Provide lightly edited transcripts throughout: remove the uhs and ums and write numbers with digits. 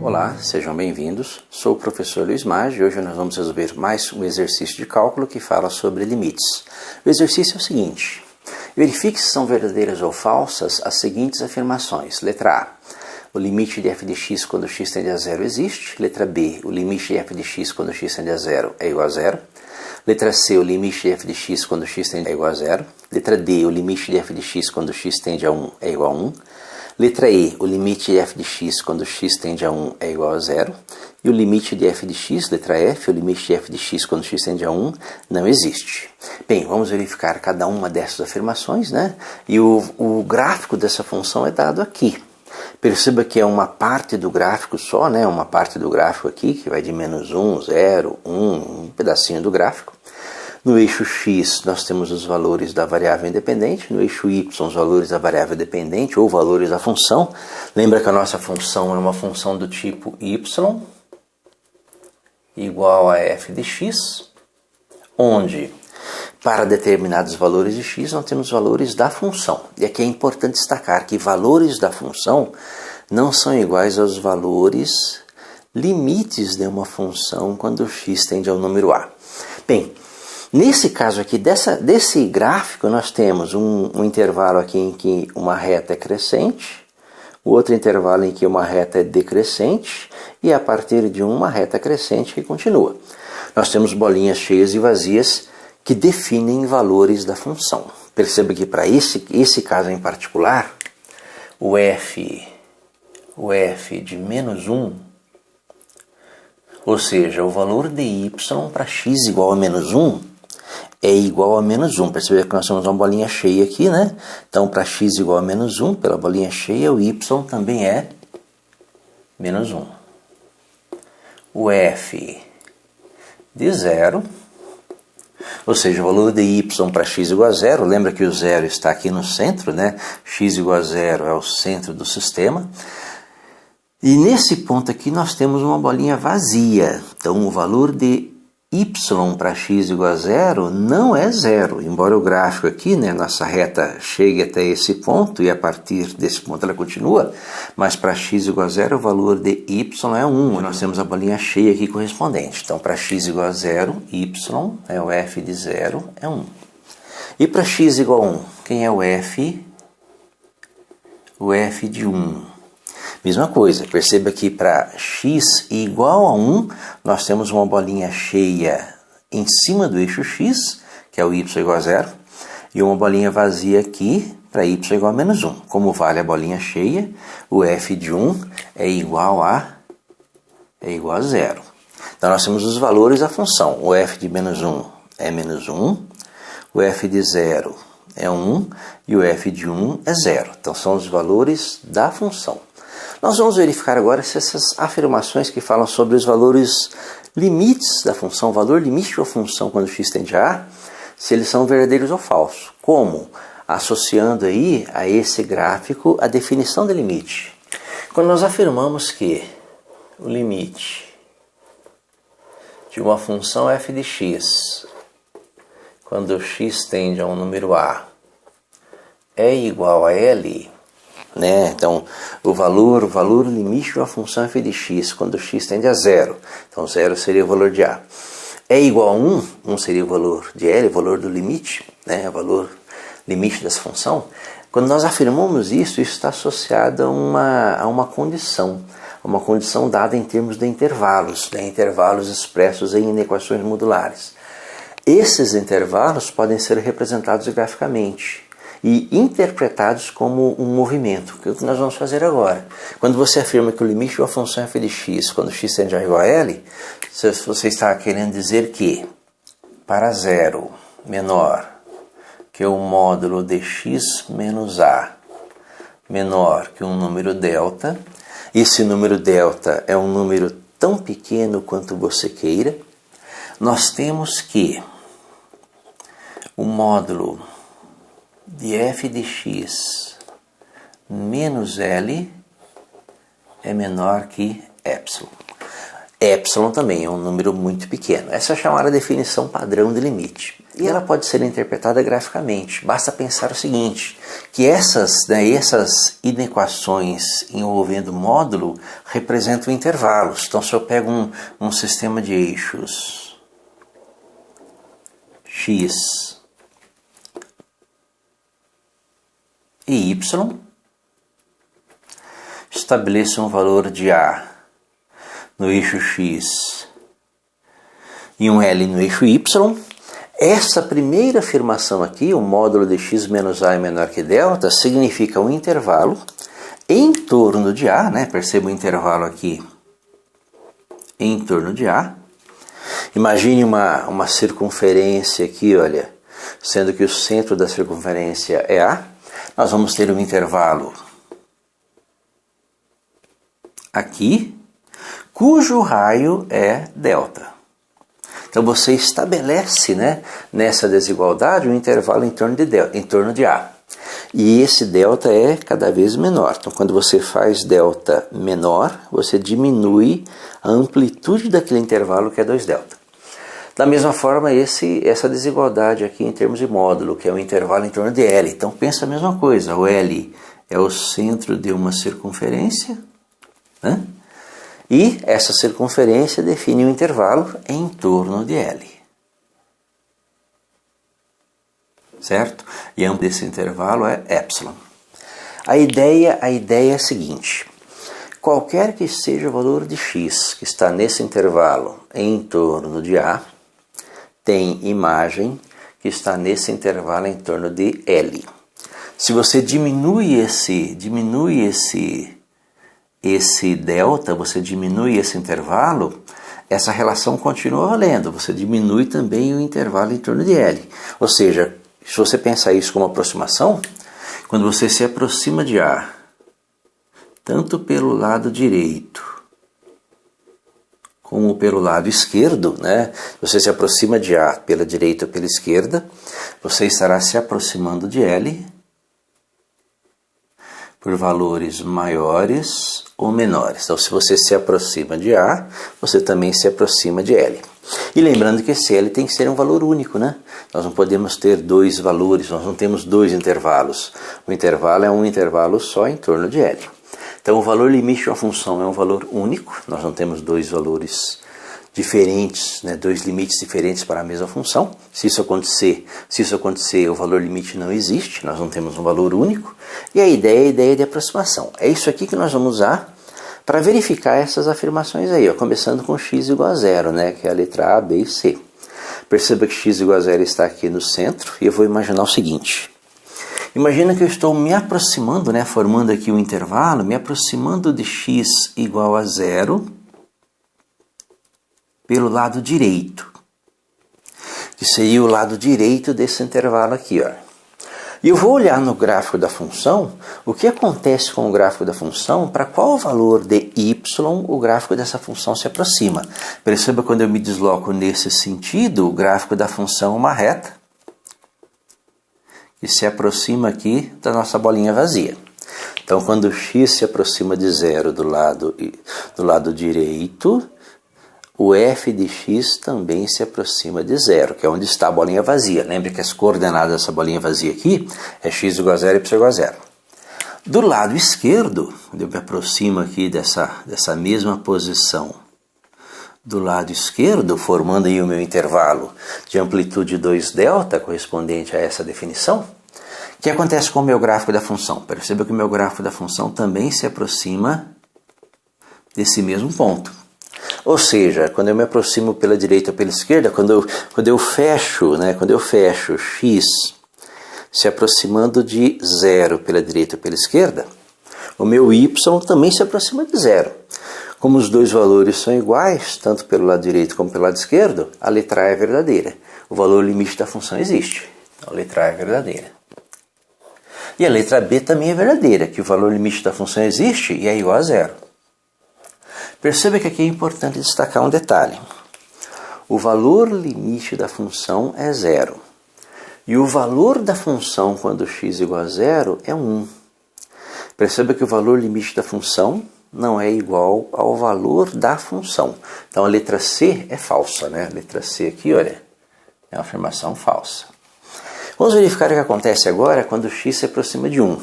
Olá, sejam bem-vindos. Sou o professor Luiz Maggi e hoje nós vamos resolver mais um exercício de cálculo que fala sobre limites. O exercício é o seguinte: verifique se são verdadeiras ou falsas as seguintes afirmações. Letra A: o limite de f de x quando x tende a zero existe. Letra B: o limite de f de x quando x tende a zero é igual a zero. Letra C: o limite de f de x quando x tende a igual a zero. Letra D: o limite de f de x quando x tende a 1 é igual a 1. Letra E: o limite de f de x quando x tende a 1 é igual a zero. E o limite de f de x, letra F, o limite de f de x quando x tende a 1 não existe. Bem, vamos verificar cada uma dessas afirmações, né? E o gráfico dessa função é dado aqui. Perceba que é uma parte do gráfico só, né? Uma parte do gráfico aqui, que vai de menos 1, 0, 1, um pedacinho do gráfico. No eixo x, nós temos os valores da variável independente. No eixo y, os valores da variável dependente ou valores da função. Lembra que a nossa função é uma função do tipo y igual a f de x, onde para determinados valores de x nós temos valores da função. E aqui é importante destacar que valores da função não são iguais aos valores limites de uma função quando x tende ao número a. Bem, nesse caso aqui, desse gráfico, nós temos um intervalo aqui em que uma reta é crescente, o outro intervalo em que uma reta é decrescente, e a partir de uma reta crescente que continua. Nós temos bolinhas cheias e vazias que definem valores da função. Perceba que para esse caso em particular, o f de menos 1, ou seja, o valor de y para x igual a menos 1, é igual a menos 1. Percebe que nós temos uma bolinha cheia aqui, né? Então, para x igual a menos 1, pela bolinha cheia, o y também é menos 1. O f de 0, ou seja, o valor de y para x igual a 0, lembra que o 0 está aqui no centro, né? X igual a 0 é o centro do sistema. E nesse ponto aqui nós temos uma bolinha vazia. Então, o valor de y para x igual a 0 não é 0, embora o gráfico aqui, né, nossa reta chegue até esse ponto e a partir desse ponto ela continua, mas para x igual a 0 o valor de y é 1, nós temos a bolinha cheia aqui correspondente. Então, para x igual a 0, y é o f de 0, é 1. E para x igual a 1, quem é o f? O f de 1. Mesma coisa, perceba que para x igual a 1, nós temos uma bolinha cheia em cima do eixo x, que é o y igual a 0, e uma bolinha vazia aqui para y igual a menos 1. Como vale a bolinha cheia, o f de 1 é igual a 0. Então nós temos os valores da função. O f de menos 1 é menos 1, o f de 0 é 1 e o f de 1 é 0. Então são os valores da função. Nós vamos verificar agora se essas afirmações que falam sobre os valores limites da função, valor limite da função quando x tende a A, se eles são verdadeiros ou falsos. Como? Associando aí a esse gráfico a definição de limite. Quando nós afirmamos que o limite de uma função f de x, quando x tende a um número a, é igual a L, né? Então, o valor limite de uma função f de x, quando x tende a 0, então 0 seria o valor de a, é igual a 1, 1 seria o valor de L, o valor do limite, né? O valor limite dessa função. Quando nós afirmamos isso está associado a uma condição dada em termos de intervalos, né? Intervalos expressos em equações modulares. Esses intervalos podem ser representados graficamente e interpretados como um movimento, que é o que nós vamos fazer agora. Quando você afirma que o limite de uma função f de x, quando x tende a igual a L, você está querendo dizer que para 0 menor que o módulo de x menos a menor que um número delta, esse número delta é um número tão pequeno quanto você queira, nós temos que o módulo de f de x menos L é menor que epsilon. Epsilon também é um número muito pequeno. Essa é a chamada definição padrão de limite. E ela pode ser interpretada graficamente. Basta pensar o seguinte, que essas inequações envolvendo módulo representam intervalos. Então, se eu pego um sistema de eixos x e y, estabeleço um valor de A no eixo x e um L no eixo y, essa primeira afirmação aqui, o módulo de x menos A é menor que delta, significa um intervalo em torno de A, né? Perceba o intervalo aqui em torno de A. Imagine uma circunferência aqui, olha, sendo que o centro da circunferência é A. Nós vamos ter um intervalo aqui, cujo raio é delta. Então você estabelece, né, nessa desigualdade um intervalo em torno de A. E esse delta é cada vez menor. Então quando você faz delta menor, você diminui a amplitude daquele intervalo que é 2delta. Da mesma forma, essa desigualdade aqui em termos de módulo, que é um intervalo em torno de L. Então pensa a mesma coisa, o L é o centro de uma circunferência, né? E essa circunferência define um intervalo em torno de L. Certo? E a amplitude desse intervalo é epsilon. A ideia é a seguinte. Qualquer que seja o valor de x que está nesse intervalo em torno de A, tem imagem que está nesse intervalo em torno de L. Se você diminui esse delta, você diminui esse intervalo, essa relação continua valendo, você diminui também o intervalo em torno de L. Ou seja, se você pensar isso como aproximação, quando você se aproxima de A, tanto pelo lado direito como pelo lado esquerdo, né? Você se aproxima de A pela direita ou pela esquerda, você estará se aproximando de L por valores maiores ou menores. Então, se você se aproxima de A, você também se aproxima de L. E lembrando que esse L tem que ser um valor único, né? Nós não podemos ter dois valores, nós não temos dois intervalos. O intervalo é um intervalo só em torno de L. Então, o valor limite de uma função é um valor único, nós não temos dois valores diferentes, né, dois limites diferentes para a mesma função. Se isso acontecer, o valor limite não existe, nós não temos um valor único. E a ideia de aproximação. É isso aqui que nós vamos usar para verificar essas afirmações aí, ó, começando com x igual a zero, né, que é a letra A, B e C. Perceba que x igual a zero está aqui no centro e eu vou imaginar o seguinte. Imagina que eu estou me aproximando, né, formando aqui um intervalo, me aproximando de x igual a zero pelo lado direito, que seria o lado direito desse intervalo aqui, ó. E eu vou olhar no gráfico da função, o que acontece com o gráfico da função, para qual valor de y o gráfico dessa função se aproxima. Perceba quando eu me desloco nesse sentido, o gráfico da função é uma reta, que se aproxima aqui da nossa bolinha vazia. Então, quando x se aproxima de zero do lado direito, o f de x também se aproxima de zero, que é onde está a bolinha vazia. Lembre que as coordenadas dessa bolinha vazia aqui é x igual a zero e y igual a zero. Do lado esquerdo, quando eu me aproximo aqui dessa mesma posição, do lado esquerdo, formando aí o meu intervalo de amplitude 2delta, correspondente a essa definição, o que acontece com o meu gráfico da função? Perceba que o meu gráfico da função também se aproxima desse mesmo ponto. Ou seja, quando eu me aproximo pela direita ou pela esquerda, quando eu fecho x se aproximando de zero pela direita ou pela esquerda, o meu y também se aproxima de zero. Como os dois valores são iguais, tanto pelo lado direito como pelo lado esquerdo, a letra A é verdadeira. O valor limite da função existe. A letra A é verdadeira. E a letra B também é verdadeira, que o valor limite da função existe e é igual a zero. Perceba que aqui é importante destacar um detalhe. O valor limite da função é zero. E o valor da função quando x igual a zero é 1. Perceba que o valor limite da função não é igual ao valor da função. Então a letra C é falsa, né? A letra C aqui, olha, É uma afirmação falsa. Vamos verificar o que acontece agora quando x se aproxima de 1,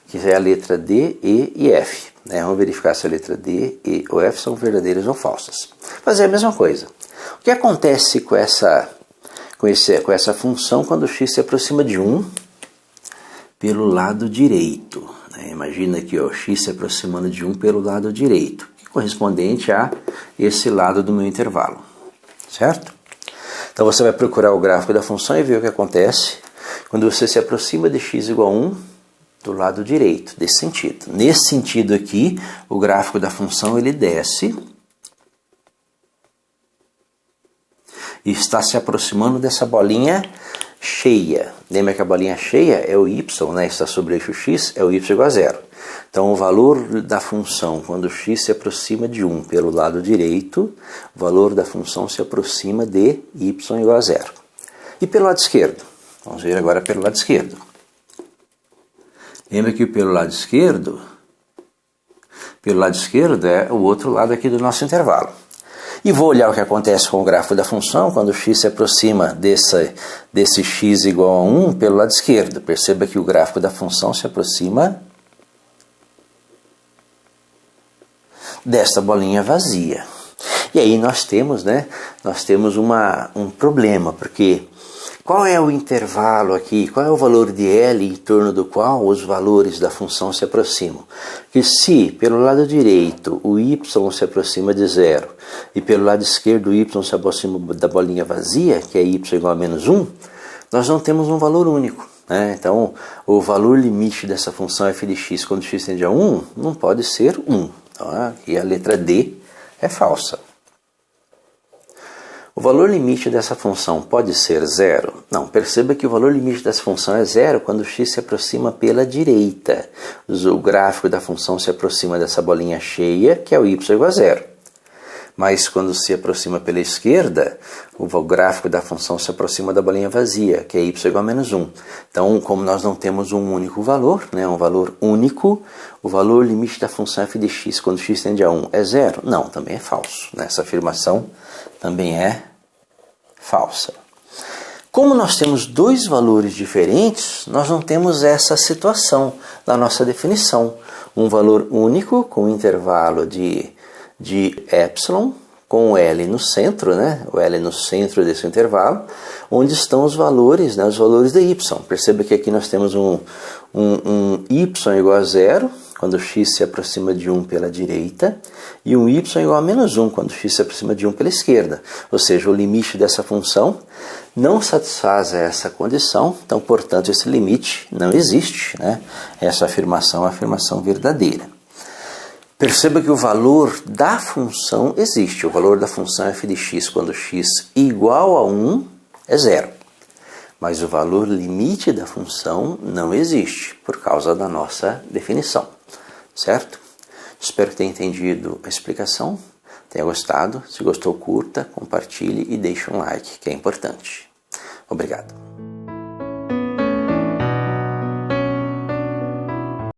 que é a letra D, E e F. Vamos verificar se a letra D, E ou F são verdadeiras ou falsas. Fazer a mesma coisa. O que acontece com essa função quando x se aproxima de 1 pelo lado direito? Imagina aqui, x se aproximando de 1 pelo lado direito, que é correspondente a esse lado do meu intervalo, certo? Então você vai procurar o gráfico da função e ver o que acontece quando você se aproxima de x igual a 1 do lado direito, desse sentido. Nesse sentido aqui, o gráfico da função ele desce e está se aproximando dessa bolinha cheia. Lembra que a bolinha cheia é o y, está sobre o eixo x, é o y igual a 0. Então o valor da função quando x se aproxima de 1 pelo lado direito, o valor da função se aproxima de y igual a 0. E pelo lado esquerdo? Vamos ver agora pelo lado esquerdo. Lembra que pelo lado esquerdo é o outro lado aqui do nosso intervalo. E vou olhar o que acontece com o gráfico da função quando x se aproxima desse x igual a 1 pelo lado esquerdo. Perceba que o gráfico da função se aproxima desta bolinha vazia. E aí nós temos um problema, porque qual é o intervalo aqui, qual é o valor de L em torno do qual os valores da função se aproximam? Que se pelo lado direito o y se aproxima de 0 e pelo lado esquerdo o y se aproxima da bolinha vazia, que é y igual a menos 1, nós não temos um valor único. Então o valor limite dessa função f de x quando x tende a 1 não pode ser 1. Então, aqui a letra D é falsa. O valor limite dessa função pode ser 0? Não, perceba que o valor limite dessa função é 0 quando x se aproxima pela direita. O gráfico da função se aproxima dessa bolinha cheia, que é o y igual a 0. Mas quando se aproxima pela esquerda, o gráfico da função se aproxima da bolinha vazia, que é y igual a menos 1. Então, como nós não temos um único valor, um valor único, o valor limite da função f de x quando x tende a 1 é 0? Não, também é falso. Essa afirmação também é falsa. Como nós temos dois valores diferentes, nós não temos essa situação na nossa definição. Um valor único com intervalo de epsilon, com o L no centro, o L no centro desse intervalo, onde estão os valores de y. Perceba que aqui nós temos um y igual a 0, quando x se aproxima de 1 pela direita, e um y igual a menos 1, quando x se aproxima de 1 pela esquerda. Ou seja, o limite dessa função não satisfaz essa condição, então, portanto, esse limite não existe. Essa afirmação é uma afirmação verdadeira. Perceba que o valor da função existe. O valor da função f de x quando x igual a 1 é 0. Mas o valor limite da função não existe, por causa da nossa definição. Certo? Espero que tenha entendido a explicação, tenha gostado. Se gostou, curta, compartilhe e deixe um like, que é importante. Obrigado.